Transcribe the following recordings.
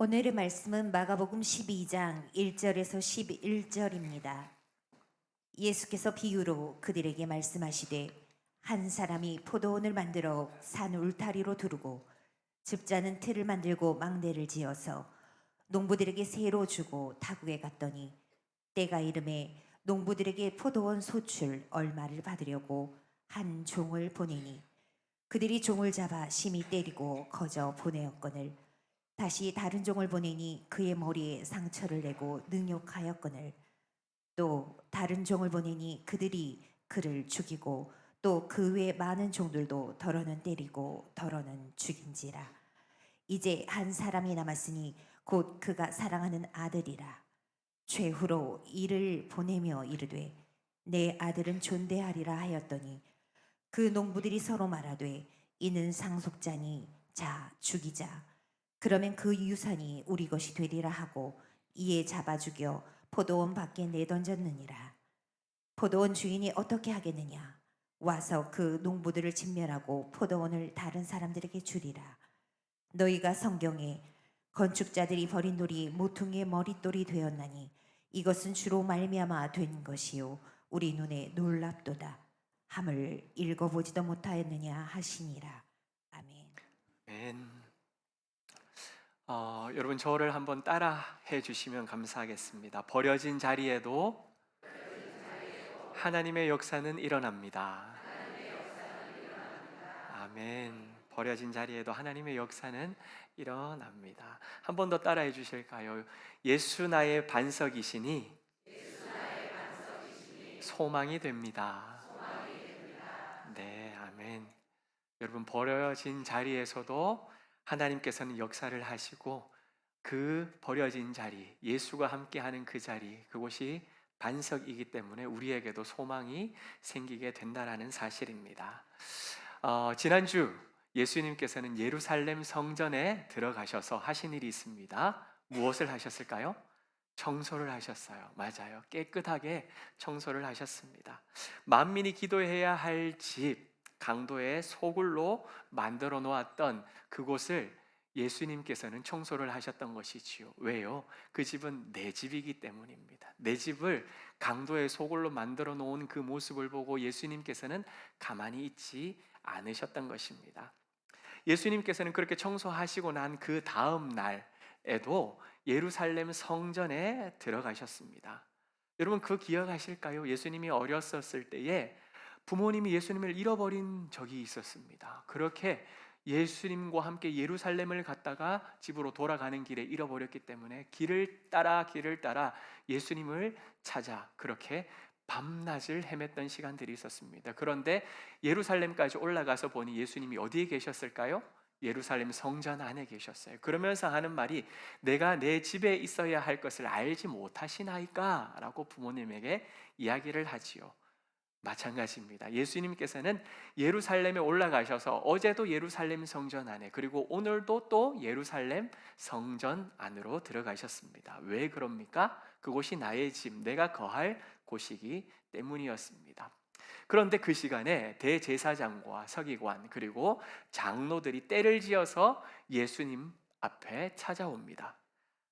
오늘의 말씀은 마가복음 12장 1절에서 11절입니다. 예수께서 비유로 그들에게 말씀하시되 한 사람이 포도원을 만들어 산 울타리로 두르고 집자는 틀을 만들고 망대를 지어서 농부들에게 새로 주고 타국에 갔더니 때가 이름에 농부들에게 포도원 소출 얼마를 받으려고 한 종을 보내니 그들이 종을 잡아 심히 때리고 거저 보내었거늘 다시 다른 종을 보내니 그의 머리에 상처를 내고 능욕하였거늘 또 다른 종을 보내니 그들이 그를 죽이고 또 그 외 많은 종들도 더러는 때리고 더러는 죽인지라. 이제 한 사람이 남았으니 곧 그가 사랑하는 아들이라. 최후로 이를 보내며 이르되 내 아들은 존대하리라 하였더니 그 농부들이 서로 말하되 이는 상속자니 자 죽이자. 그러면 그 유산이 우리 것이 되리라 하고 이에 잡아 죽여 포도원 밖에 내던졌느니라. 포도원 주인이 어떻게 하겠느냐? 와서 그 농부들을 진멸하고 포도원을 다른 사람들에게 주리라. 너희가 성경에 건축자들이 버린 돌이 모퉁이의 머릿돌이 되었나니 이것은 주로 말미암아 된 것이요 우리 눈에 놀랍도다 함을 읽어보지도 못하였느냐 하시니라. 아멘. 아멘. 여러분 저를 한번 따라해 주시면 감사하겠습니다. 버려진 자리에도 하나님의 역사는 일어납니다. 아멘. 버려진 자리에도 하나님의 역사는 일어납니다. 한 번 더 따라해 주실까요? 예수 나의 반석이시니 소망이 됩니다. 네, 아멘. 여러분 버려진 자리에서도 하나님께서는 역사를 하시고 그 버려진 자리, 예수가 함께하는 그 자리, 그곳이 반석이기 때문에 우리에게도 소망이 생기게 된다라는 사실입니다. 지난주 예수님께서는 예루살렘 성전에 들어가셔서 하신 일이 있습니다. 무엇을 하셨을까요? 청소를 하셨어요. 맞아요. 깨끗하게 청소를 하셨습니다. 만민이 기도해야 할 집, 강도의 소굴로 만들어 놓았던 그곳을 예수님께서는 청소를 하셨던 것이지요. 왜요? 그 집은 내 집이기 때문입니다. 내 집을 강도의 소굴로 만들어 놓은 그 모습을 보고 예수님께서는 가만히 있지 않으셨던 것입니다. 예수님께서는 그렇게 청소하시고 난 그 다음 날에도 예루살렘 성전에 들어가셨습니다. 여러분 그 기억하실까요? 예수님이 어렸었을 때에 부모님이 예수님을 잃어버린 적이 있었습니다. 그렇게 예수님과 함께 예루살렘을 갔다가 집으로 돌아가는 길에 잃어버렸기 때문에 길을 따라 예수님을 찾아 그렇게 밤낮을 헤맸던 시간들이 있었습니다. 그런데 예루살렘까지 올라가서 보니 예수님이 어디에 계셨을까요? 예루살렘 성전 안에 계셨어요. 그러면서 하는 말이 내가 내 집에 있어야 할 것을 알지 못하시나이까? 라고 부모님에게 이야기를 하지요. 마찬가지입니다. 예수님께서는 예루살렘에 올라가셔서 어제도 예루살렘 성전 안에 그리고 오늘도 또 예루살렘 성전 안으로 들어가셨습니다. 왜 그럽니까? 그곳이 나의 집, 내가 거할 곳이기 때문이었습니다. 그런데 그 시간에 대제사장과 서기관 그리고 장로들이 떼를 지어서 예수님 앞에 찾아옵니다.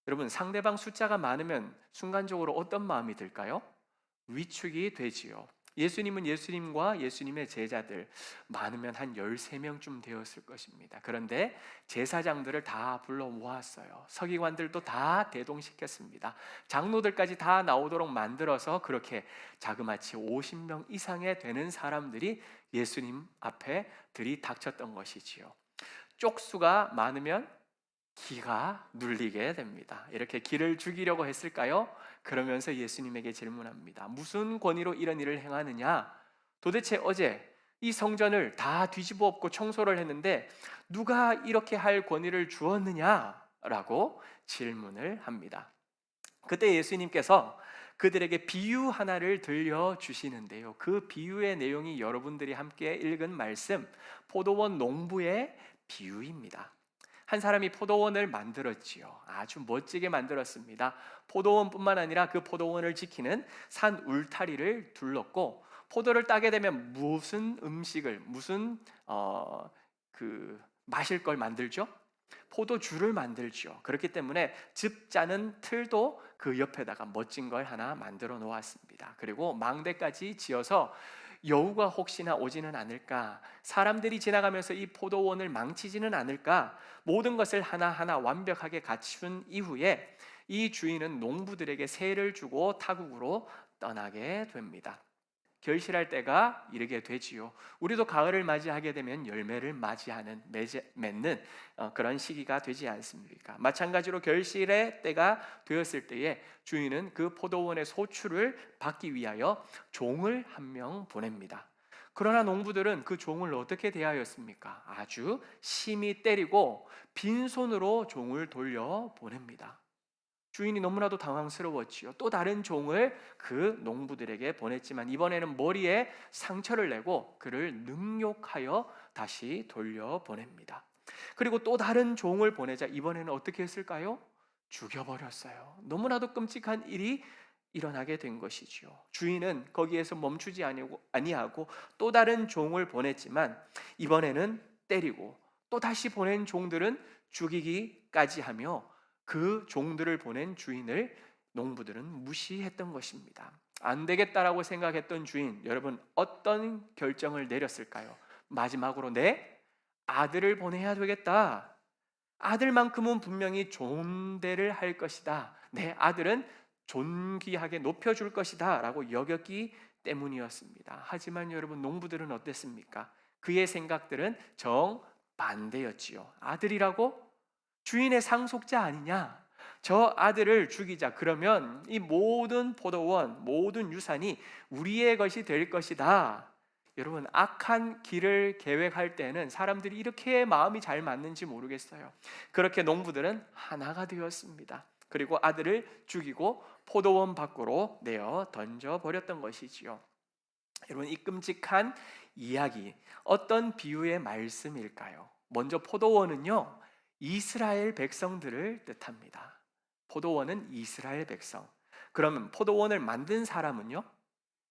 여러분 상대방 숫자가 많으면 순간적으로 어떤 마음이 들까요? 위축이 되지요. 예수님은 예수님과 예수님의 제자들 많으면 한 13명쯤 되었을 것입니다. 그런데 제사장들을 다 불러 모았어요. 서기관들도 다 대동시켰습니다. 장로들까지 다 나오도록 만들어서 그렇게 자그마치 50명 이상의 되는 사람들이 예수님 앞에 들이닥쳤던 것이지요. 쪽수가 많으면 기가 눌리게 됩니다. 이렇게 기를 죽이려고 했을까요? 그러면서 예수님에게 질문합니다. 무슨 권위로 이런 일을 행하느냐? 도대체 어제 이 성전을 다 뒤집어 엎고 청소를 했는데 누가 이렇게 할 권위를 주었느냐? 라고 질문을 합니다. 그때 예수님께서 그들에게 비유 하나를 들려주시는데요. 그 비유의 내용이 여러분들이 함께 읽은 말씀, 포도원 농부의 비유입니다. 한 사람이 포도원을 만들었지요. 아주 멋지게 만들었습니다. 포도원뿐만 아니라 그 포도원을 지키는 산 울타리를 둘렀고 포도를 따게 되면 무슨 음식을 무슨 마실 걸 만들죠? 포도주를 만들죠. 그렇기 때문에 즙 짜는 틀도 그 옆에다가 멋진 걸 하나 만들어 놓았습니다. 그리고 망대까지 지어서 여우가 혹시나 오지는 않을까, 사람들이 지나가면서 이 포도원을 망치지는 않을까, 모든 것을 하나하나 완벽하게 갖춘 이후에 이 주인은 농부들에게 세를 주고 타국으로 떠나게 됩니다. 결실할 때가 이르게 되지요. 우리도 가을을 맞이하게 되면 열매를 맞이하는, 맺는 그런 시기가 되지 않습니까? 마찬가지로 결실의 때가 되었을 때에 주인은 그 포도원의 소출을 받기 위하여 종을 한 명 보냅니다. 그러나 농부들은 그 종을 어떻게 대하였습니까? 아주 심히 때리고 빈손으로 종을 돌려 보냅니다. 주인이 너무나도 당황스러웠지요. 또 다른 종을 그 농부들에게 보냈지만 이번에는 머리에 상처를 내고 그를 능욕하여 다시 돌려보냅니다. 그리고 또 다른 종을 보내자 이번에는 어떻게 했을까요? 죽여버렸어요. 너무나도 끔찍한 일이 일어나게 된 것이지요. 주인은 거기에서 멈추지 아니하고 또 다른 종을 보냈지만 이번에는 때리고 또 다시 보낸 종들은 죽이기까지 하며 그 종들을 보낸 주인을 농부들은 무시했던 것입니다. 안 되겠다라고 생각했던 주인, 여러분 어떤 결정을 내렸을까요? 마지막으로 내 아들을 보내야 되겠다. 아들만큼은 분명히 존대를 할 것이다. 내 아들은 존귀하게 높여줄 것이다 라고 여겼기 때문이었습니다. 하지만 여러분 농부들은 어땠습니까? 그의 생각들은 정반대였지요. 아들이라고? 주인의 상속자 아니냐? 저 아들을 죽이자. 그러면 이 모든 포도원, 모든 유산이 우리의 것이 될 것이다. 여러분 악한 길을 계획할 때는 사람들이 이렇게 마음이 잘 맞는지 모르겠어요. 그렇게 농부들은 하나가 되었습니다. 그리고 아들을 죽이고 포도원 밖으로 내어 던져버렸던 것이지요. 여러분 이 끔찍한 이야기 어떤 비유의 말씀일까요? 먼저 포도원은요 이스라엘 백성들을 뜻합니다. 포도원은 이스라엘 백성. 그러면 포도원을 만든 사람은요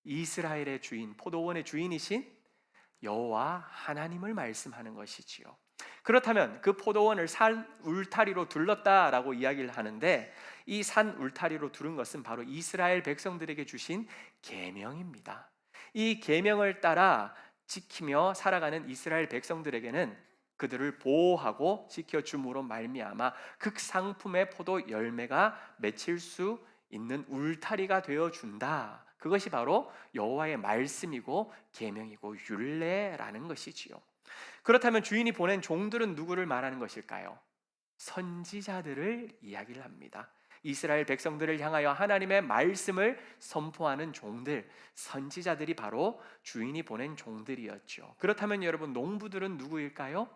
이스라엘의 주인, 포도원의 주인이신 여호와 하나님을 말씀하는 것이지요. 그렇다면 그 포도원을 산 울타리로 둘렀다라고 이야기를 하는데 이 산 울타리로 두른 것은 바로 이스라엘 백성들에게 주신 계명입니다. 이 계명을 따라 지키며 살아가는 이스라엘 백성들에게는 그들을 보호하고 지켜줌으로 말미암아 극상품의 포도 열매가 맺힐 수 있는 울타리가 되어 준다. 그것이 바로 여호와의 말씀이고 계명이고 율례라는 것이지요. 그렇다면 주인이 보낸 종들은 누구를 말하는 것일까요? 선지자들을 이야기를 합니다. 이스라엘 백성들을 향하여 하나님의 말씀을 선포하는 종들, 선지자들이 바로 주인이 보낸 종들이었죠. 그렇다면 여러분 농부들은 누구일까요?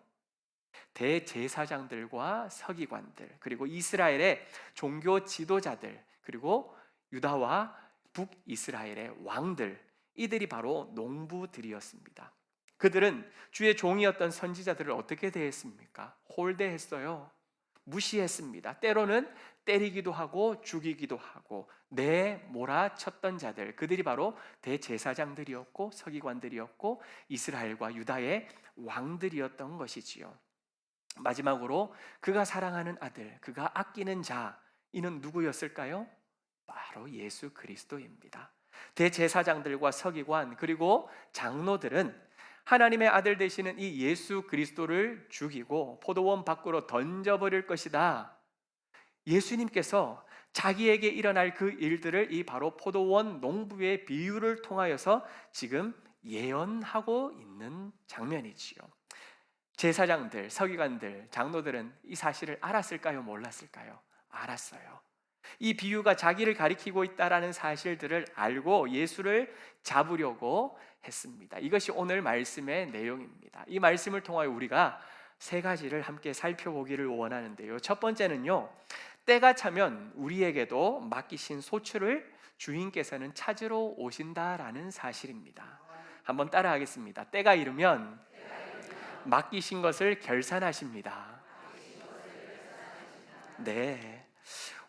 대제사장들과 서기관들, 그리고 이스라엘의 종교 지도자들, 그리고 유다와 북이스라엘의 왕들, 이들이 바로 농부들이었습니다. 그들은 주의 종이었던 선지자들을 어떻게 대했습니까? 홀대했어요. 무시했습니다. 때로는 때리기도 하고 죽이기도 하고 내몰아쳤던 자들, 그들이 바로 대제사장들이었고 서기관들이었고 이스라엘과 유다의 왕들이었던 것이지요. 마지막으로 그가 사랑하는 아들, 그가 아끼는 자, 이는 누구였을까요? 바로 예수 그리스도입니다. 대제사장들과 서기관 그리고 장로들은 하나님의 아들 되시는 이 예수 그리스도를 죽이고 포도원 밖으로 던져버릴 것이다. 예수님께서 자기에게 일어날 그 일들을 이 바로 포도원 농부의 비유를 통하여서 지금 예언하고 있는 장면이지요. 제사장들, 서기관들, 장로들은 이 사실을 알았을까요? 몰랐을까요? 알았어요. 이 비유가 자기를 가리키고 있다라는 사실들을 알고 예수를 잡으려고 했습니다. 이것이 오늘 말씀의 내용입니다. 이 말씀을 통하여 우리가 세 가지를 함께 살펴보기를 원하는데요. 첫 번째는요, 때가 차면 우리에게도 맡기신 소출을 주인께서는 찾으러 오신다라는 사실입니다. 한번 따라하겠습니다. 때가 이르면 맡기신 것을 결산하십니다. 네.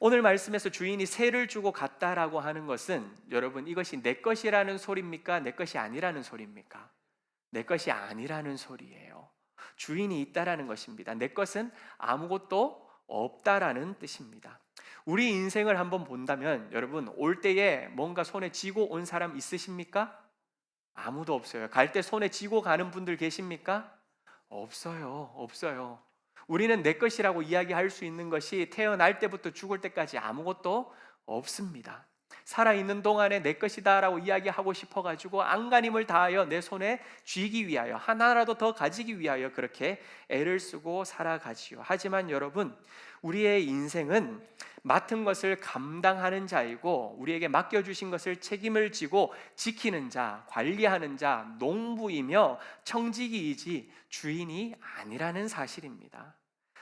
오늘 말씀에서 주인이 세를 주고 갔다라고 하는 것은 여러분 이것이 내 것이라는 소리입니까? 내 것이 아니라는 소리입니까? 내 것이 아니라는 소리예요. 주인이 있다라는 것입니다. 내 것은 아무것도 없다라는 뜻입니다. 우리 인생을 한번 본다면 여러분, 올 때에 뭔가 손에 쥐고 온 사람 있으십니까? 아무도 없어요. 갈 때 손에 쥐고 가는 분들 계십니까? 없어요. 우리는 내 것이라고 이야기할 수 있는 것이 태어날 때부터 죽을 때까지 아무것도 없습니다. 살아있는 동안에 내 것이다라고 이야기하고 싶어가지고 안간힘을 다하여 내 손에 쥐기 위하여, 하나라도 더 가지기 위하여 그렇게 애를 쓰고 살아가지요. 하지만 여러분, 우리의 인생은 맡은 것을 감당하는 자이고, 우리에게 맡겨주신 것을 책임을 지고 지키는 자, 관리하는 자, 농부이며 청지기이지 주인이 아니라는 사실입니다.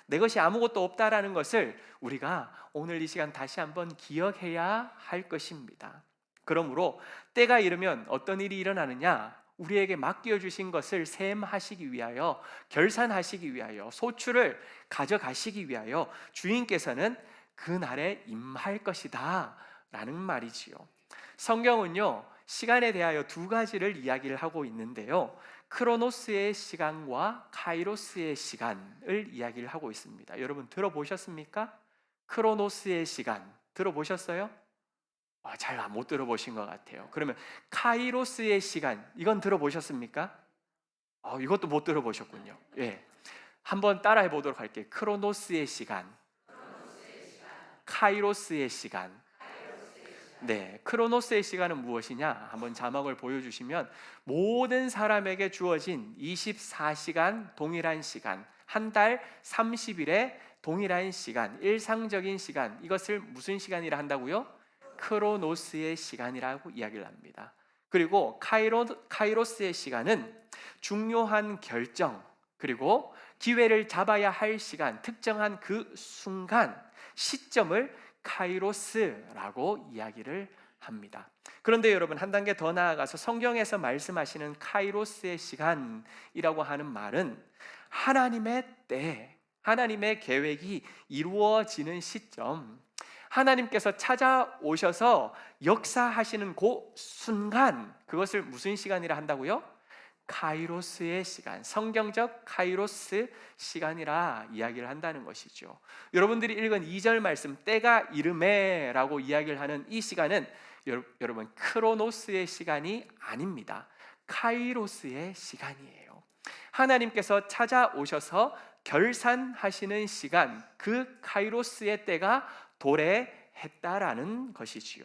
내 것이 아무것도 없다라는 것을 우리가 오늘 이 시간 다시 한번 기억해야 할 것입니다. 그러므로 때가 이르면 어떤 일이 일어나느냐? 우리에게 맡겨주신 것을 셈하시기 위하여, 결산하시기 위하여, 소출을 가져가시기 위하여 주인께서는 그 날에 임할 것이다 라는 말이지요. 성경은요, 시간에 대하여 두 가지를 이야기를 하고 있는데요, 크로노스의 시간과 카이로스의 시간을 이야기를 하고 있습니다. 여러분 들어보셨습니까? 크로노스의 시간 들어보셨어요? 잘 못 들어보신 것 같아요. 그러면 카이로스의 시간, 이건 들어보셨습니까? 이것도 못 들어보셨군요. 예, 한번 따라해 보도록 할게요. 크로노스의 시간, 카이로스의 시간. 네, 크로노스의 시간은 무엇이냐? 한번 자막을 보여주시면, 모든 사람에게 주어진 24시간 동일한 시간, 한 달 30일의 동일한 시간, 일상적인 시간, 이것을 무슨 시간이라 한다고요? 크로노스의 시간이라고 이야기를 합니다. 그리고 카이로스의 시간은 중요한 결정, 그리고 기회를 잡아야 할 시간, 특정한 그 순간, 시점을 카이로스라고 이야기를 합니다. 그런데 여러분, 한 단계 더 나아가서 성경에서 말씀하시는 카이로스의 시간이라고 하는 말은 하나님의 때, 하나님의 계획이 이루어지는 시점, 하나님께서 찾아오셔서 역사하시는 그 순간, 그것을 무슨 시간이라 한다고요? 카이로스의 시간, 성경적 카이로스 시간이라 이야기를 한다는 것이죠. 여러분들이 읽은 2절 말씀, 때가 이르매 라고 이야기를 하는 이 시간은 여러분 크로노스의 시간이 아닙니다. 카이로스의 시간이에요. 하나님께서 찾아오셔서 결산하시는 시간, 그 카이로스의 때가 도래했다라는 것이지요.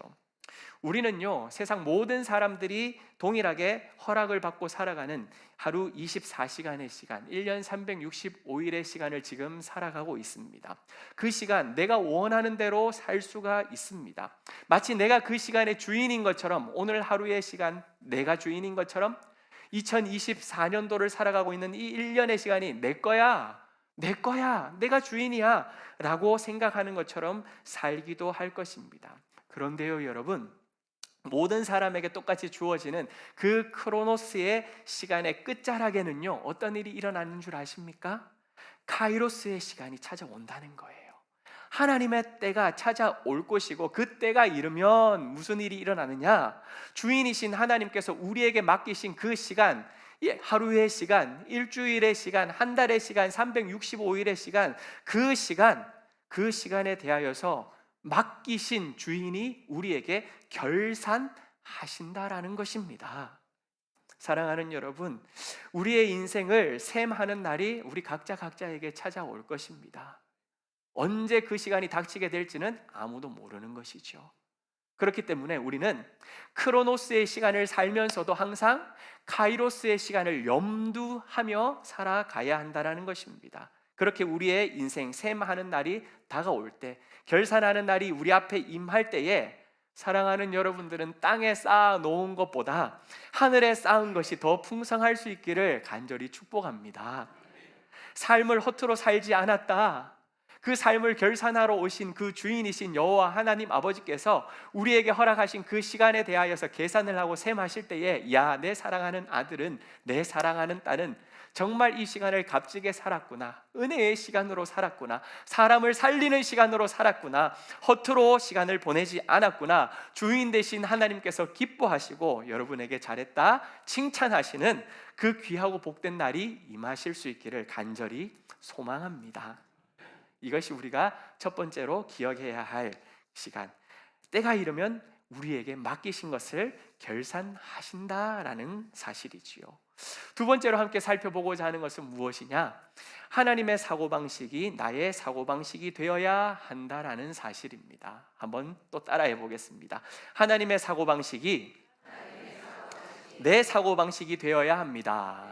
우리는요, 세상 모든 사람들이 동일하게 허락을 받고 살아가는 하루 24시간의 시간, 1년 365일의 시간을 지금 살아가고 있습니다. 그 시간 내가 원하는 대로 살 수가 있습니다. 마치 내가 그 시간의 주인인 것처럼, 오늘 하루의 시간 내가 주인인 것처럼 2024년도를 살아가고 있는 이 1년의 시간이 내 거야, 내가 주인이야 라고 생각하는 것처럼 살기도 할 것입니다. 그런데요 여러분, 모든 사람에게 똑같이 주어지는 그 크로노스의 시간의 끝자락에는요, 어떤 일이 일어나는 줄 아십니까? 카이로스의 시간이 찾아온다는 거예요. 하나님의 때가 찾아올 것이고, 그 때가 이르면 무슨 일이 일어나느냐? 주인이신 하나님께서 우리에게 맡기신 그 시간, 하루의 시간, 일주일의 시간, 한 달의 시간, 365일의 시간, 그 시간에 대하여서 맡기신 주인이 우리에게 결산하신다라는 것입니다. 사랑하는 여러분, 우리의 인생을 셈하는 날이 우리 각자에게 찾아올 것입니다. 언제 그 시간이 닥치게 될지는 아무도 모르는 것이죠. 그렇기 때문에 우리는 크로노스의 시간을 살면서도 항상 카이로스의 시간을 염두하며 살아가야 한다는 것입니다. 그렇게 우리의 인생 셈하는 날이 다가올 때, 결산하는 날이 우리 앞에 임할 때에, 사랑하는 여러분들은 땅에 쌓아 놓은 것보다 하늘에 쌓은 것이 더 풍성할 수 있기를 간절히 축복합니다. 삶을 허투루 살지 않았다, 그 삶을 결산하러 오신 그 주인이신 여호와 하나님 아버지께서 우리에게 허락하신 그 시간에 대하여서 계산을 하고 셈하실 때에, 야, 내 사랑하는 아들은, 내 사랑하는 딸은 정말 이 시간을 값지게 살았구나, 은혜의 시간으로 살았구나, 사람을 살리는 시간으로 살았구나, 허투루 시간을 보내지 않았구나, 주인 되신 하나님께서 기뻐하시고 여러분에게 잘했다 칭찬하시는 그 귀하고 복된 날이 임하실 수 있기를 간절히 소망합니다. 이것이 우리가 첫 번째로 기억해야 할 시간, 때가 이르면 우리에게 맡기신 것을 결산하신다라는 사실이지요. 두 번째로 함께 살펴보고자 하는 것은 무엇이냐? 하나님의 사고방식이 나의 사고방식이 되어야 한다라는 사실입니다. 한번 또 따라해 보겠습니다. 하나님의 사고방식이 내 사고방식이 되어야 합니다.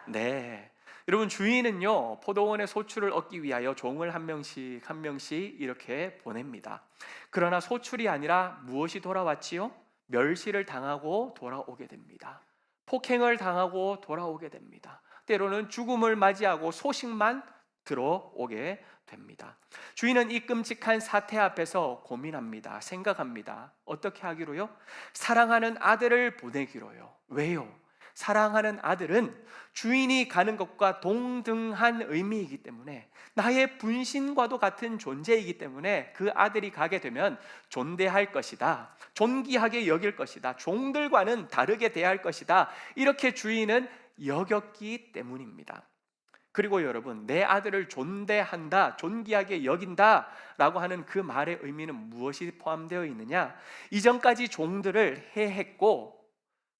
네. 여러분, 주인은요 포도원의 소출을 얻기 위하여 종을 한 명씩 한 명씩 이렇게 보냅니다. 그러나 소출이 아니라 무엇이 돌아왔지요? 멸시를 당하고 돌아오게 됩니다. 폭행을 당하고 돌아오게 됩니다. 때로는 죽음을 맞이하고 소식만 들어오게 됩니다. 주인은 이 끔찍한 사태 앞에서 고민합니다. 생각합니다. 어떻게 하기로요? 사랑하는 아들을 보내기로요. 왜요? 사랑하는 아들은 주인이 가는 것과 동등한 의미이기 때문에, 나의 분신과도 같은 존재이기 때문에 그 아들이 가게 되면 존대할 것이다, 존귀하게 여길 것이다, 종들과는 다르게 대할 것이다, 이렇게 주인은 여겼기 때문입니다. 그리고 여러분, 내 아들을 존대한다, 존귀하게 여긴다 라고 하는 그 말의 의미는 무엇이 포함되어 있느냐? 이전까지 종들을 해했고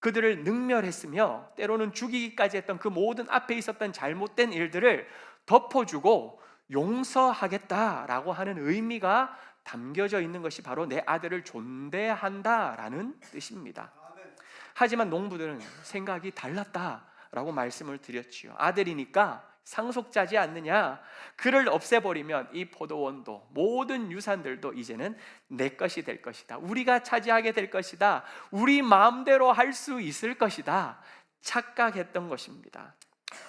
그들을 능멸했으며 때로는 죽이기까지 했던 그 모든 앞에 있었던 잘못된 일들을 덮어주고 용서하겠다라고 하는 의미가 담겨져 있는 것이 바로 내 아들을 존대한다라는 뜻입니다. 하지만 농부들은 생각이 달랐다라고 말씀을 드렸지요. 아들이니까 상속자지 않느냐, 그를 없애버리면 이 포도원도 모든 유산들도 이제는 내 것이 될 것이다, 우리가 차지하게 될 것이다, 우리 마음대로 할 수 있을 것이다 착각했던 것입니다.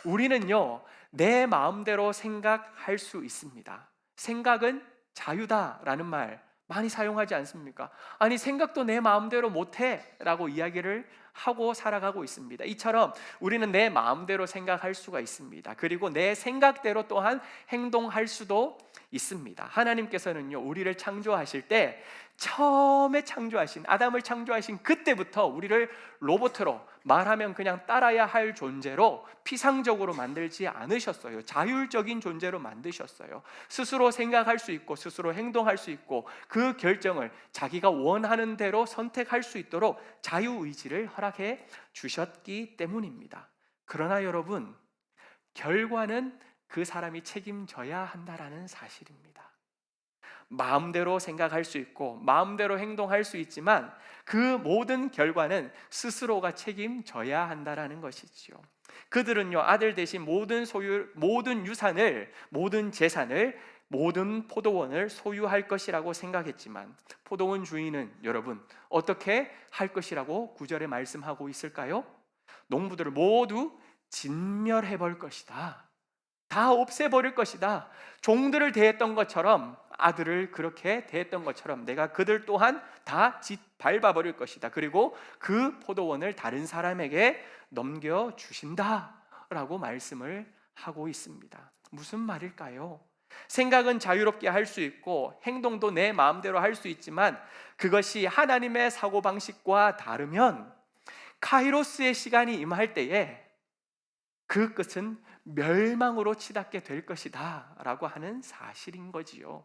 우리는요 내 마음대로 생각할 수 있습니다. 생각은 자유다라는 말 많이 사용하지 않습니까? 아니, 생각도 내 마음대로 못해 라고 이야기를 하고 살아가고 있습니다. 이처럼 우리는 내 마음대로 생각할 수가 있습니다. 그리고 내 생각대로 또한 행동할 수도 있습니다. 하나님께서는요 우리를 창조하실 때 처음에 창조하신 아담을 창조하신 그때부터 우리를 로봇으로, 말하면 그냥 따라야 할 존재로 피상적으로 만들지 않으셨어요. 자율적인 존재로 만드셨어요. 스스로 생각할 수 있고 스스로 행동할 수 있고 그 결정을 자기가 원하는 대로 선택할 수 있도록 자유의지를 허락해 주셨기 때문입니다. 그러나 여러분, 결과는 그 사람이 책임져야 한다라는 사실입니다. 마음대로 생각할 수 있고 마음대로 행동할 수 있지만 그 모든 결과는 스스로가 책임져야 한다라는 것이지요. 그들은요 아들 대신 모든 유산을, 모든 재산을, 모든 포도원을 소유할 것이라고 생각했지만 포도원 주인은 여러분 어떻게 할 것이라고 9절에 말씀하고 있을까요? 농부들을 모두 진멸해 볼 것이다, 다 없애버릴 것이다, 종들을 대했던 것처럼, 아들을 그렇게 대했던 것처럼 내가 그들 또한 다 밟아버릴 것이다, 그리고 그 포도원을 다른 사람에게 넘겨주신다 라고 말씀을 하고 있습니다. 무슨 말일까요? 생각은 자유롭게 할 수 있고 행동도 내 마음대로 할 수 있지만 그것이 하나님의 사고방식과 다르면 카이로스의 시간이 임할 때에 그 끝은 멸망으로 치닫게 될 것이다 라고 하는 사실인 거지요.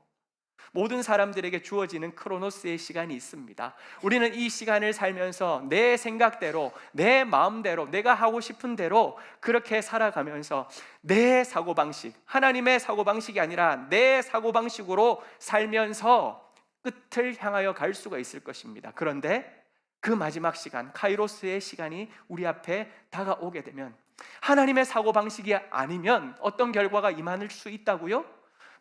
모든 사람들에게 주어지는 크로노스의 시간이 있습니다. 우리는 이 시간을 살면서 내 생각대로, 내 마음대로, 내가 하고 싶은 대로 그렇게 살아가면서 내 사고방식, 하나님의 사고방식이 아니라 내 사고방식으로 살면서 끝을 향하여 갈 수가 있을 것입니다. 그런데 그 마지막 시간, 카이로스의 시간이 우리 앞에 다가오게 되면 하나님의 사고방식이 아니면 어떤 결과가 임할 수 있다고요?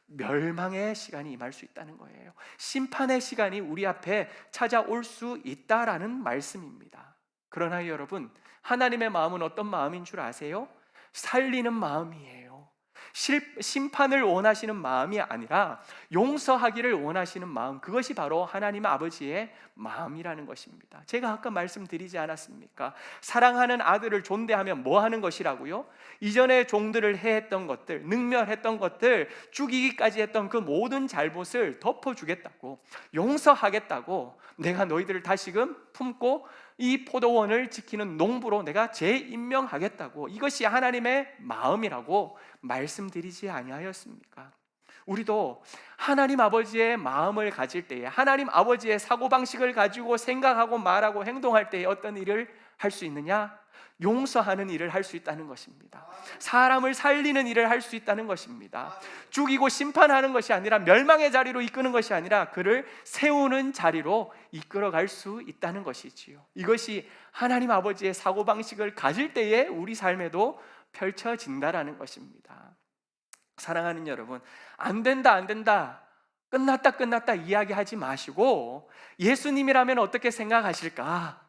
멸망의 시간이 임할 수 있다는 거예요. 심판의 시간이 우리 앞에 찾아올 수 있다라는 말씀입니다. 그러나 여러분, 하나님의 마음은 어떤 마음인 줄 아세요? 살리는 마음이에요. 심판을 원하시는 마음이 아니라 용서하기를 원하시는 마음, 그것이 바로 하나님 아버지의 마음이라는 것입니다. 제가 아까 말씀드리지 않았습니까? 사랑하는 아들을 존대하면 뭐 하는 것이라고요? 이전에 종들을 해했던 것들, 능멸했던 것들, 죽이기까지 했던 그 모든 잘못을 덮어주겠다고, 용서하겠다고, 내가 너희들을 다시금 품고 이 포도원을 지키는 농부로 내가 재임명하겠다고, 이것이 하나님의 마음이라고 말씀드리지 아니하였습니까? 우리도 하나님 아버지의 마음을 가질 때에, 하나님 아버지의 사고방식을 가지고 생각하고 말하고 행동할 때에 어떤 일을 할 수 있느냐? 용서하는 일을 할 수 있다는 것입니다. 사람을 살리는 일을 할 수 있다는 것입니다. 죽이고 심판하는 것이 아니라, 멸망의 자리로 이끄는 것이 아니라 그를 세우는 자리로 이끌어갈 수 있다는 것이지요. 이것이 하나님 아버지의 사고방식을 가질 때에 우리 삶에도 펼쳐진다라는 것입니다. 사랑하는 여러분, 안 된다 안 된다, 끝났다 이야기하지 마시고, 예수님이라면 어떻게 생각하실까?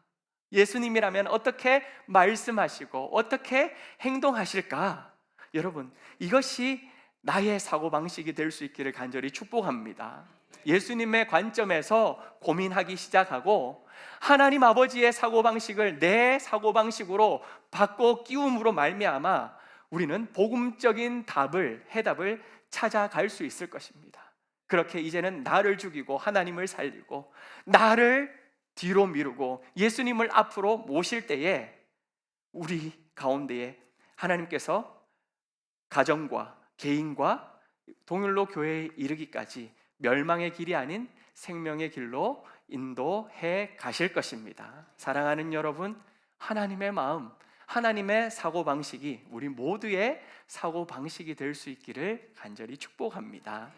예수님이라면 어떻게 말씀하시고 어떻게 행동하실까? 여러분, 이것이 나의 사고방식이 될 수 있기를 간절히 축복합니다. 예수님의 관점에서 고민하기 시작하고, 하나님 아버지의 사고방식을 내 사고방식으로 바꿔 끼움으로 말미암아 우리는 복음적인 해답을 찾아갈 수 있을 것입니다. 그렇게 이제는 나를 죽이고 하나님을 살리고, 나를 뒤로 미루고 예수님을 앞으로 모실 때에 우리 가운데에 하나님께서 가정과 개인과 동일로 교회에 이르기까지 멸망의 길이 아닌 생명의 길로 인도해 가실 것입니다. 사랑하는 여러분, 하나님의 마음, 하나님의 사고방식이 우리 모두의 사고방식이 될 수 있기를 간절히 축복합니다.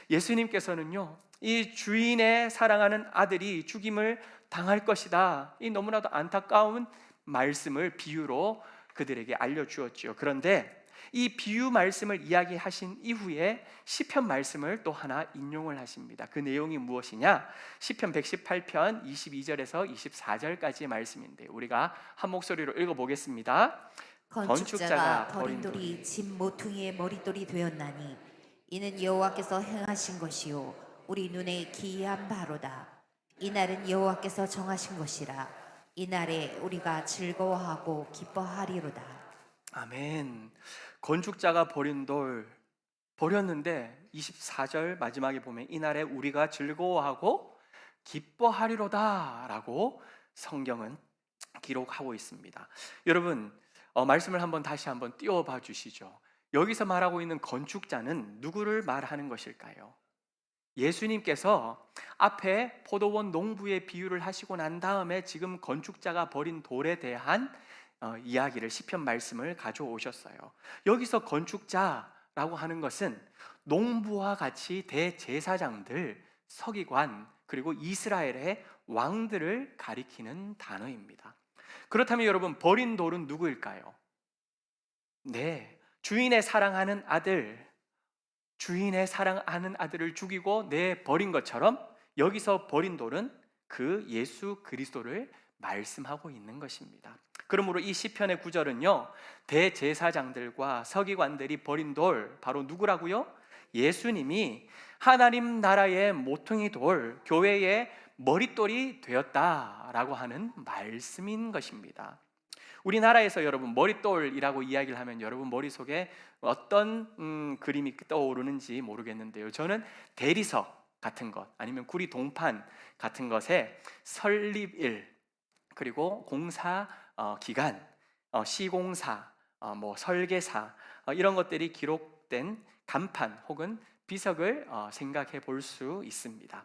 예수님께서는요, 이 주인의 사랑하는 아들이 죽임을 당할 것이다, 이 너무나도 안타까운 말씀을 비유로 그들에게 알려주었지요. 그런데 이 비유 말씀을 이야기하신 이후에 시편 말씀을 또 하나 인용을 하십니다. 그 내용이 무엇이냐? 시편 118편 22절에서 24절까지의 말씀인데, 우리가 한 목소리로 읽어보겠습니다. 건축자가 버린 돌이 집 모퉁이의 머릿돌이 되었나니 이는 여호와께서 행하신 것이요 우리 눈에 기이한 바로다. 이날은 여호와께서 정하신 것이라 이날에 우리가 즐거워하고 기뻐하리로다. 아멘. 건축자가 버린 돌 버렸는데 24절 마지막에 보면 이날에 우리가 즐거워하고 기뻐하리로다 라고 성경은 기록하고 있습니다. 여러분, 말씀을 다시 한번 띄워봐 주시죠. 여기서 말하고 있는 건축자는 누구를 말하는 것일까요? 예수님께서 앞에 포도원 농부의 비유를 하시고 난 다음에 지금 건축자가 버린 돌에 대한 이야기를, 시편 말씀을 가져오셨어요. 여기서 건축자라고 하는 것은 농부와 같이 대제사장들, 서기관, 그리고 이스라엘의 왕들을 가리키는 단어입니다. 그렇다면 여러분, 버린 돌은 누구일까요? 네, 주인의 사랑하는 아들, 주인의 사랑하는 아들을 죽이고 내버린 것처럼 여기서 버린 돌은 그 예수 그리스도를 말씀하고 있는 것입니다. 그러므로 이 시편의 구절은요, 대제사장들과 서기관들이 버린 돌, 바로 누구라고요? 예수님이 하나님 나라의 모퉁이 돌, 교회의 머릿돌이 되었다라고 하는 말씀인 것입니다. 우리나라에서 여러분, 머릿돌이라고 이야기를 하면 여러분 머릿속에 어떤 그림이 떠오르는지 모르겠는데요, 저는 대리석 같은 것, 아니면 구리 동판 같은 것에 설립일, 그리고 공사 기간, 시공사, 설계사, 이런 것들이 기록된 간판 혹은 비석을 생각해 볼 수 있습니다.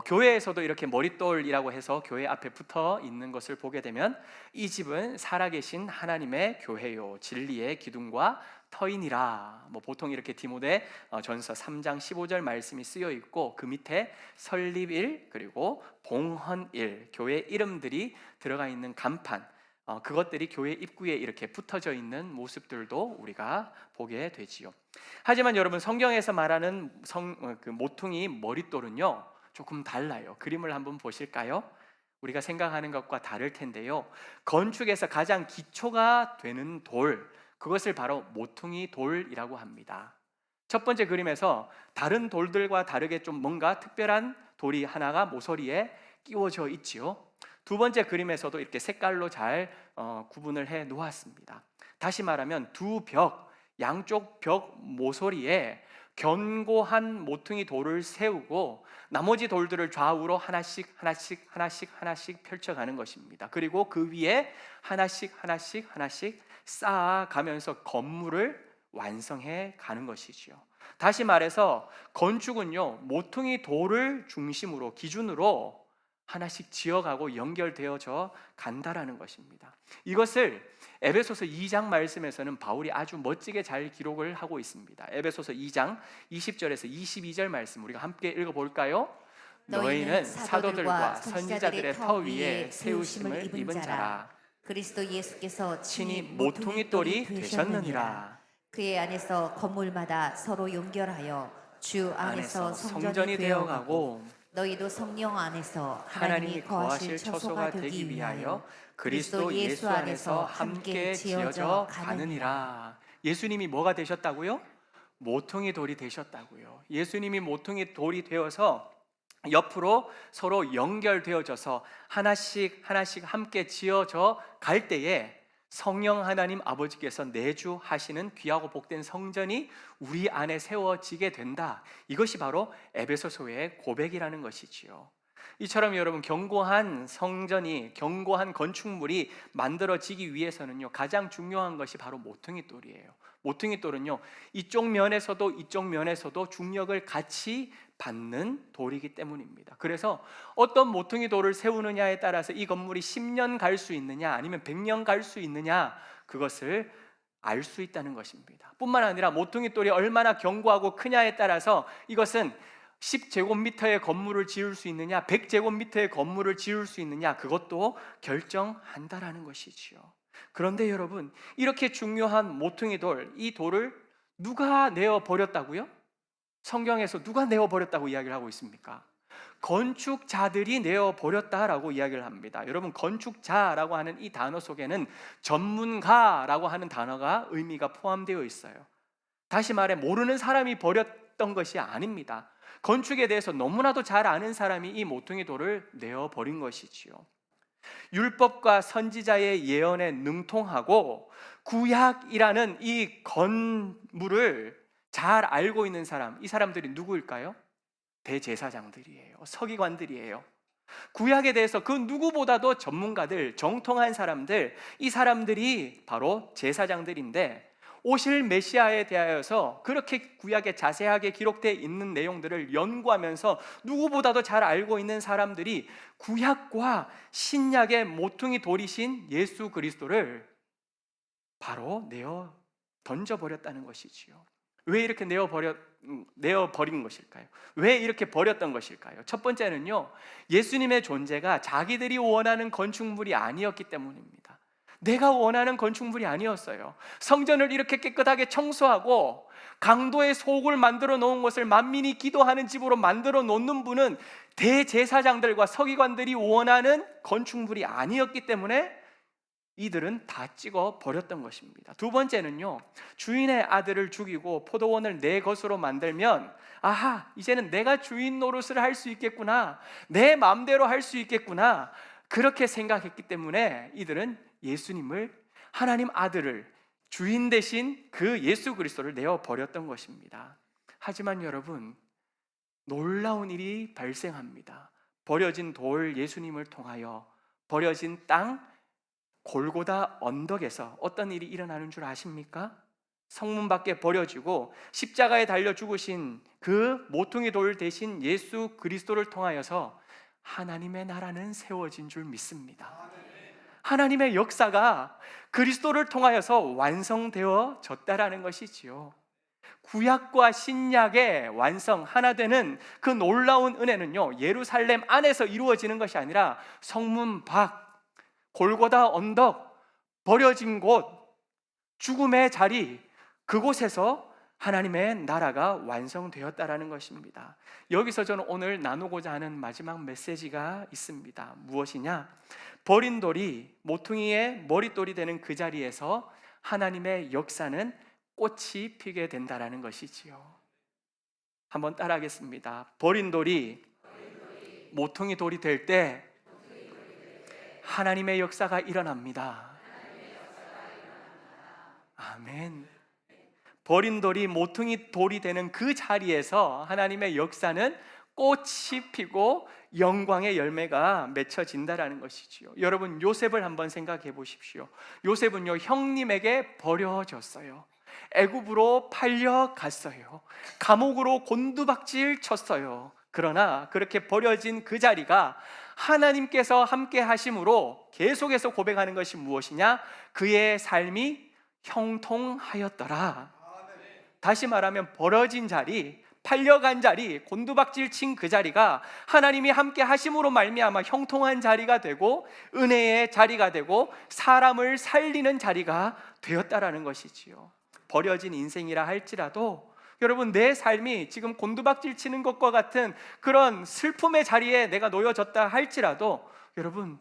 교회에서도 이렇게 머릿돌이라고 해서 교회 앞에 붙어 있는 것을 보게 되면 이 집은 살아계신 하나님의 교회요 진리의 기둥과 터이니라, 보통 이렇게 디모데 전서 3장 15절 말씀이 쓰여 있고, 그 밑에 설립일 그리고 봉헌일, 교회 이름들이 들어가 있는 간판, 그것들이 교회 입구에 이렇게 붙어져 있는 모습들도 우리가 보게 되지요. 하지만 여러분, 성경에서 말하는 그 모퉁이 머릿돌은요 조금 달라요. 그림을 한번 보실까요? 우리가 생각하는 것과 다를 텐데요, 건축에서 가장 기초가 되는 돌, 그것을 바로 모퉁이 돌이라고 합니다. 첫 번째 그림에서 다른 돌들과 다르게 좀 뭔가 특별한 돌이 하나가 모서리에 끼워져 있지요. 두 번째 그림에서도 이렇게 색깔로 잘 구분을 해 놓았습니다. 다시 말하면 양쪽 벽 모서리에 견고한 모퉁이 돌을 세우고 나머지 돌들을 좌우로 하나씩 펼쳐가는 것입니다. 그리고 그 위에 하나씩 쌓아가면서 건물을 완성해 가는 것이지요. 다시 말해서 건축은요, 모퉁이 돌을 중심으로 기준으로 하나씩 지어가고 연결되어져 간다라는 것입니다. 이것을 에베소서 2장 말씀에서는 바울이 아주 멋지게 잘 기록을 하고 있습니다. 에베소서 2장 20절에서 22절 말씀 우리가 함께 읽어볼까요? 너희는 사도들과 선지자들의 터 위에 세우심을 입은 자라. 그리스도 예수께서 친히 모퉁이 돌이 되셨느니라. 그의 안에서 건물마다 서로 연결하여 주 안에서 성전이 되어가고 너희도 성령 안에서 하나님이 거하실 처소가 되기 위하여 그리스도 예수 안에서 함께 지어져 가느니라. 예수님이 뭐가 되셨다고요? 모퉁이 돌이 되셨다고요. 예수님이 모퉁이 돌이 되어서 옆으로 서로 연결되어져서 하나씩 함께 지어져 갈 때에 성령 하나님 아버지께서 내주하시는 귀하고 복된 성전이 우리 안에 세워지게 된다. 이것이 바로 에베소서의 고백이라는 것이지요. 이처럼 여러분, 견고한 성전이, 견고한 건축물이 만들어지기 위해서는요, 가장 중요한 것이 바로 모퉁이 돌이에요. 모퉁이 돌은요, 이쪽 면에서도 중력을 같이 받는 돌이기 때문입니다. 그래서 어떤 모퉁이 돌을 세우느냐에 따라서 이 건물이 10년 갈 수 있느냐 아니면 100년 갈 수 있느냐, 그것을 알 수 있다는 것입니다. 뿐만 아니라 모퉁이 돌이 얼마나 견고하고 크냐에 따라서 이것은 10제곱미터의 건물을 지을 수 있느냐, 100제곱미터의 건물을 지을 수 있느냐, 그것도 결정한다라는 것이지요. 그런데 여러분, 이렇게 중요한 모퉁이 돌, 이 돌을 누가 내어 버렸다고요? 성경에서 누가 내어 버렸다고 이야기를 하고 있습니까? 건축자들이 내어 버렸다라고 이야기를 합니다. 여러분, 건축자라고 하는 이 단어 속에는 전문가라고 하는 단어가 의미가 포함되어 있어요. 다시 말해, 모르는 사람이 버렸던 것이 아닙니다. 건축에 대해서 너무나도 잘 아는 사람이 이 모퉁이 돌을 내어 버린 것이지요. 율법과 선지자의 예언에 능통하고 구약이라는 이 건물을 잘 알고 있는 사람, 이 사람들이 누구일까요? 대제사장들이에요. 서기관들이에요. 구약에 대해서 그 누구보다도 전문가들, 정통한 사람들, 이 사람들이 바로 제사장들인데, 오실 메시아에 대하여서 그렇게 구약에 자세하게 기록되어 있는 내용들을 연구하면서 누구보다도 잘 알고 있는 사람들이 구약과 신약의 모퉁이 돌이신 예수 그리스도를 바로 내어 던져버렸다는 것이지요. 왜 이렇게 내어버린 것일까요? 왜 이렇게 버렸던 것일까요? 첫 번째는요, 예수님의 존재가 자기들이 원하는 건축물이 아니었기 때문입니다. 내가 원하는 건축물이 아니었어요. 성전을 이렇게 깨끗하게 청소하고 강도의 속을 만들어 놓은 것을 만민이 기도하는 집으로 만들어 놓는 분은 대제사장들과 서기관들이 원하는 건축물이 아니었기 때문에 이들은 다 찍어 버렸던 것입니다. 두 번째는요, 주인의 아들을 죽이고 포도원을 내 것으로 만들면, 아하, 이제는 내가 주인 노릇을 할 수 있겠구나, 내 마음대로 할 수 있겠구나, 그렇게 생각했기 때문에 이들은 예수님을, 하나님 아들을, 주인 대신 그 예수 그리스도를 내어 버렸던 것입니다. 하지만 여러분, 놀라운 일이 발생합니다. 버려진 돌 예수님을 통하여 버려진 땅 골고다 언덕에서 어떤 일이 일어나는 줄 아십니까? 성문 밖에 버려지고 십자가에 달려 죽으신 그 모퉁이 돌 대신 예수 그리스도를 통하여서 하나님의 나라는 세워진 줄 믿습니다. 하나님의 역사가 그리스도를 통하여서 완성되어졌다라는 것이지요. 구약과 신약의 완성, 하나 되는 그 놀라운 은혜는요, 예루살렘 안에서 이루어지는 것이 아니라 성문 밖, 골고다 언덕, 버려진 곳, 죽음의 자리, 그곳에서 하나님의 나라가 완성되었다라는 것입니다. 여기서 저는 오늘 나누고자 하는 마지막 메시지가 있습니다. 무엇이냐? 버린 돌이 모퉁이의 머릿돌이 되는 그 자리에서 하나님의 역사는 꽃이 피게 된다라는 것이지요. 한번 따라하겠습니다. 버린 돌이 모퉁이 돌이 될 때 하나님의 역사가 일어납니다. 아멘. 버린 돌이 모퉁이 돌이 되는 그 자리에서 하나님의 역사는 꽃이 피고 영광의 열매가 맺혀진다라는 것이지요. 여러분, 요셉을 한번 생각해 보십시오. 요셉은요, 형님에게 버려졌어요. 애굽으로 팔려갔어요. 감옥으로 곤두박질 쳤어요. 그러나 그렇게 버려진 그 자리가 하나님께서 함께 하심으로 계속해서 고백하는 것이 무엇이냐? 그의 삶이 형통하였더라. 다시 말하면 버려진 자리, 팔려간 자리, 곤두박질 친 그 자리가 하나님이 함께 하심으로 말미암아 형통한 자리가 되고 은혜의 자리가 되고 사람을 살리는 자리가 되었다라는 것이지요. 버려진 인생이라 할지라도 여러분, 내 삶이 지금 곤두박질 치는 것과 같은 그런 슬픔의 자리에 내가 놓여졌다 할지라도 여러분,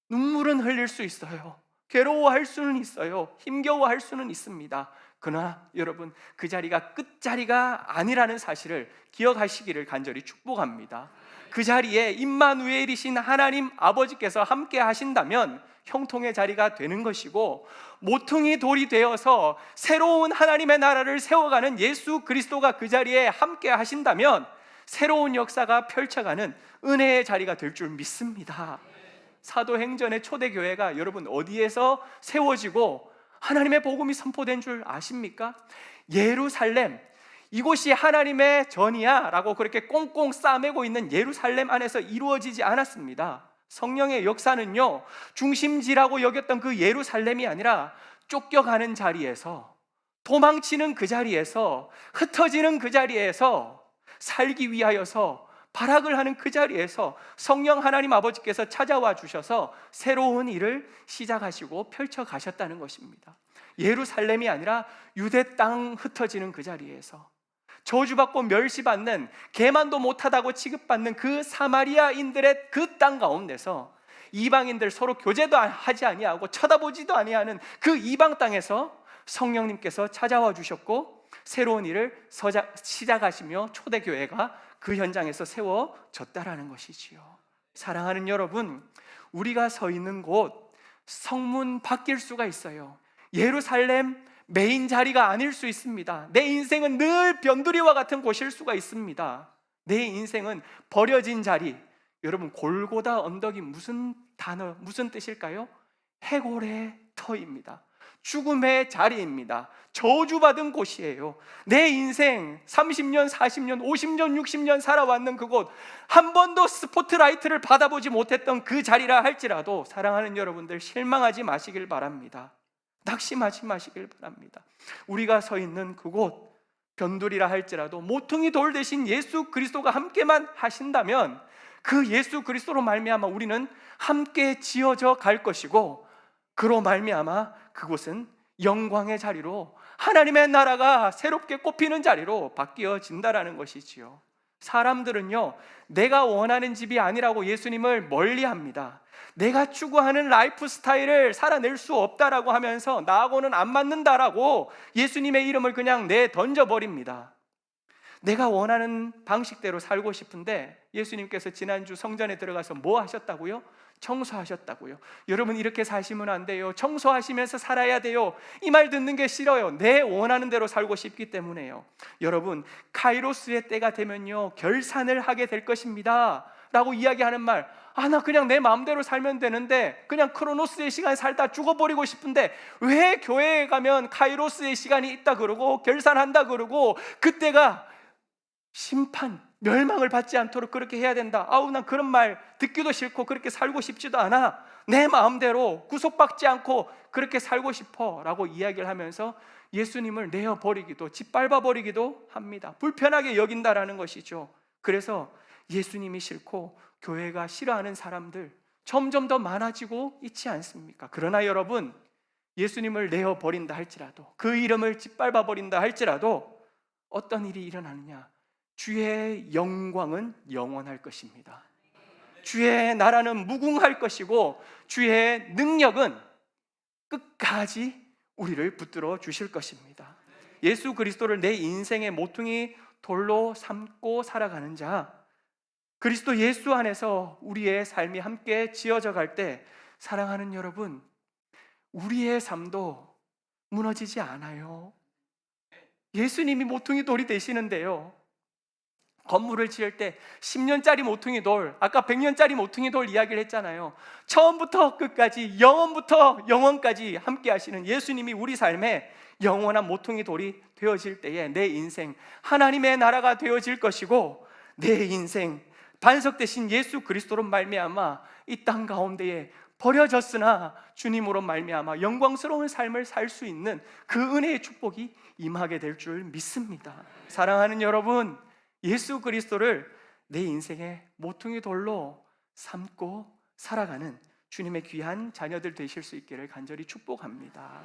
눈물은 흘릴 수 있어요. 괴로워할 수는 있어요. 힘겨워할 수는 있습니다. 그러나 여러분, 그 자리가 끝자리가 아니라는 사실을 기억하시기를 간절히 축복합니다. 그 자리에 임마누엘이신 하나님 아버지께서 함께 하신다면 형통의 자리가 되는 것이고, 모퉁이 돌이 되어서 새로운 하나님의 나라를 세워가는 예수 그리스도가 그 자리에 함께 하신다면 새로운 역사가 펼쳐가는 은혜의 자리가 될 줄 믿습니다. 사도행전의 초대교회가 여러분 어디에서 세워지고 하나님의 복음이 선포된 줄 아십니까? 예루살렘, 이곳이 하나님의 전이야 라고 그렇게 꽁꽁 싸매고 있는 예루살렘 안에서 이루어지지 않았습니다. 성령의 역사는요, 중심지라고 여겼던 그 예루살렘이 아니라 쫓겨가는 자리에서, 도망치는 그 자리에서, 흩어지는 그 자리에서, 살기 위하여서 발악을 하는 그 자리에서 성령 하나님 아버지께서 찾아와 주셔서 새로운 일을 시작하시고 펼쳐 가셨다는 것입니다. 예루살렘이 아니라 유대 땅 흩어지는 그 자리에서, 저주받고 멸시받는, 개만도 못하다고 취급받는 그 사마리아인들의 그 땅 가운데서 이방인들 서로 교제도 하지 아니하고 쳐다보지도 아니하는 그 이방 땅에서 성령님께서 찾아와 주셨고 새로운 일을 시작하시며 초대교회가 그 현장에서 세워졌다라는 것이지요. 사랑하는 여러분, 우리가 서 있는 곳 성문 바뀔 수가 있어요. 예루살렘 메인 자리가 아닐 수 있습니다. 내 인생은 늘 변두리와 같은 곳일 수가 있습니다. 내 인생은 버려진 자리. 여러분, 골고다 언덕이 무슨 단어, 무슨 뜻일까요? 해골의 터입니다. 죽음의 자리입니다. 저주받은 곳이에요. 내 인생 30년, 40년, 50년, 60년 살아왔는 그곳, 한 번도 스포트라이트를 받아보지 못했던 그 자리라 할지라도 사랑하는 여러분들, 실망하지 마시길 바랍니다. 낙심하지 마시길 바랍니다. 우리가 서 있는 그곳 변두리라 할지라도 모퉁이 돌 대신 예수 그리스도가 함께만 하신다면 그 예수 그리스도로 말미암아 우리는 함께 지어져 갈 것이고, 그로 말미암아 그곳은 영광의 자리로, 하나님의 나라가 새롭게 꽃피는 자리로 바뀌어진다라는 것이지요. 사람들은요, 내가 원하는 집이 아니라고 예수님을 멀리합니다. 내가 추구하는 라이프 스타일을 살아낼 수 없다라고 하면서 나하고는 안 맞는다라고 예수님의 이름을 그냥 내던져버립니다. 내가 원하는 방식대로 살고 싶은데 예수님께서 지난주 성전에 들어가서 뭐 하셨다고요? 청소하셨다고요. 여러분, 이렇게 사시면 안 돼요. 청소하시면서 살아야 돼요. 이 말 듣는 게 싫어요. 내 원하는 대로 살고 싶기 때문에요. 여러분, 카이로스의 때가 되면요 결산을 하게 될 것입니다 라고 이야기하는 말, 나 그냥 내 마음대로 살면 되는데, 그냥 크로노스의 시간 살다 죽어버리고 싶은데 왜 교회에 가면 카이로스의 시간이 있다 그러고 결산한다 그러고 그때가 심판, 멸망을 받지 않도록 그렇게 해야 된다. 난 그런 말 듣기도 싫고 그렇게 살고 싶지도 않아. 내 마음대로 구속받지 않고 그렇게 살고 싶어 라고 이야기를 하면서 예수님을 내어버리기도, 짓밟아버리기도 합니다. 불편하게 여긴다라는 것이죠. 그래서 예수님이 싫고 교회가 싫어하는 사람들 점점 더 많아지고 있지 않습니까? 그러나 여러분, 예수님을 내어버린다 할지라도, 그 이름을 짓밟아버린다 할지라도 어떤 일이 일어나느냐? 주의 영광은 영원할 것입니다. 주의 나라는 무궁할 것이고 주의 능력은 끝까지 우리를 붙들어 주실 것입니다. 예수 그리스도를 내 인생의 모퉁이 돌로 삼고 살아가는 자, 그리스도 예수 안에서 우리의 삶이 함께 지어져 갈 때, 사랑하는 여러분, 우리의 삶도 무너지지 않아요. 예수님이 모퉁이 돌이 되시는데요, 건물을 지을 때 10년짜리 모퉁이 돌, 아까 100년짜리 모퉁이 돌 이야기를 했잖아요. 처음부터 끝까지, 영원부터 영원까지 함께 하시는 예수님이 우리 삶에 영원한 모퉁이 돌이 되어질 때에 내 인생 하나님의 나라가 되어질 것이고, 내 인생 반석 대신 예수 그리스도로 말미암아 이 땅 가운데에 버려졌으나 주님으로 말미암아 영광스러운 삶을 살 수 있는 그 은혜의 축복이 임하게 될 줄 믿습니다. 사랑하는 여러분, 예수 그리스도를 내 인생의 모퉁이 돌로 삼고 살아가는 주님의 귀한 자녀들 되실 수 있기를 간절히 축복합니다.